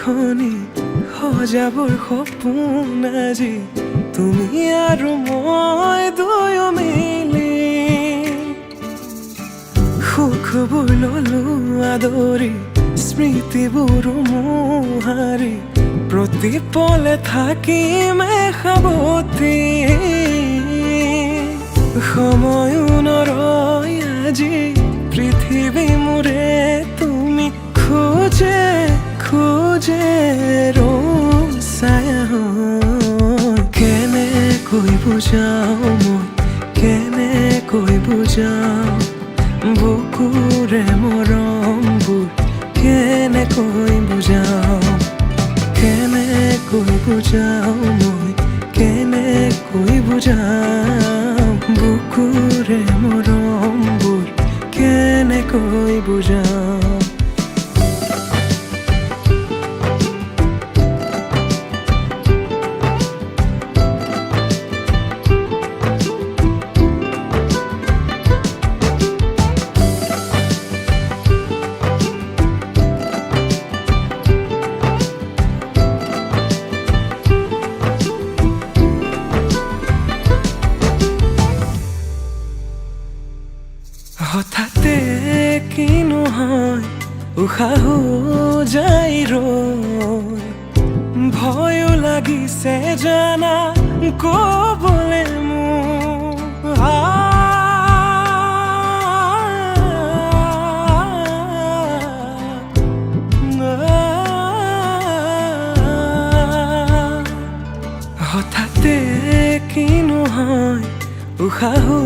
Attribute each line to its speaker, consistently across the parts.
Speaker 1: খনি সজাবৰ সপোন আজি তুমি আৰু মই দুয়ো মিলি সুখবোৰ ললো আদৰি স্মৃতিবোৰ মোহাৰি প্ৰতি পলে থাকিমে সাৱতি সময়ো নৰয় আজি পৃথিৱী মোৰে তুমি খোজে খোজে ৰচায়া কেনেকৈ বুজাও মই কেনেকৈ বুজাও বুকুৰে মৰমবোৰ কেনেকৈ বুজাও কেনেকৈ বুজাও মই কেনেকৈ বুজাও বুকুৰে মৰমবোৰ কেনেকৈ বুজাও হঠাতে কিনো হয় উশাহো যাই ৰৈ ভয়ো লাগিছে জানা ক'বলে মোৰ হঠাতে কিনো হয় উশাহো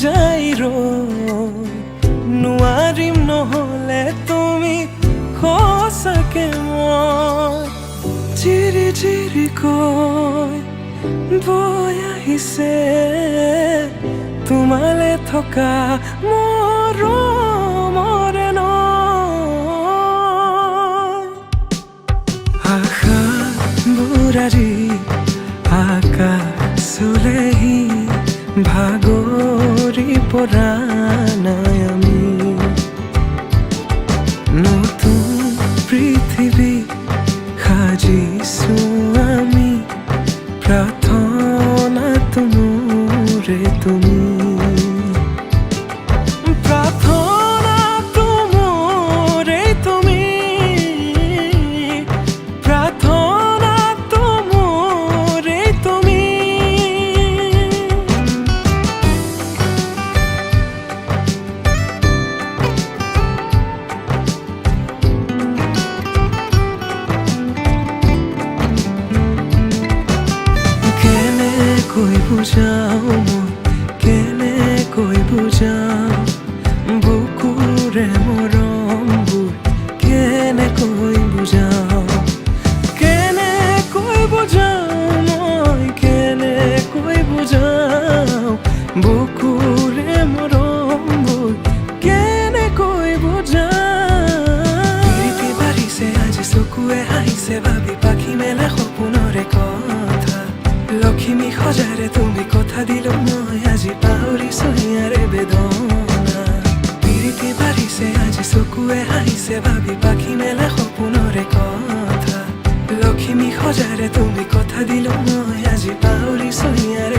Speaker 1: যাই ৰৈ নোৱাৰিম নহ'লে তুমি সঁচাকে মই চিৰি চিৰিকৈ বৈ আহিছে তোমালে থকা মৰমৰে নৈ আশাবোৰ আজি আকাশলেহি ভাগৰি পৰা নাই আমি নতুন পৃথিৱী সাজিছো আমি প্ৰাৰ্থনাটো মোৰে তুমি প্ৰাৰ্থনাটো মোৰে তুমি প্ৰাৰ্থনাটো মোৰে তুমি কেনেকৈ বুজাও মই কেনেকৈ বুজাও বুকুৰে মৰমবোৰ কেনেকৈ বুজাও কেনেকৈ বুজাও মই কেনেকৈ বুজাও বুকুৰে মৰমবোৰ কেনেকৈ বুজাও প্ৰীতি বাঢ়িছে আজি চকুৱে হাঁহিছে ভাবি পাখি মেলে সপোনৰে কথা লক্ষ্মী সজাৰে তুমি কথা দিলো মই আজি পাহৰিছো ইয়াৰে বেদনা প্ৰীতি বাঢ়িছে আজি চকুৱে হাঁহিছে ভাবি পাখি মেলে সপোনৰে কথা লক্ষ্মী সজাৰে তুমি কথা দিলো মই আজি পাহৰিছো ইয়াৰে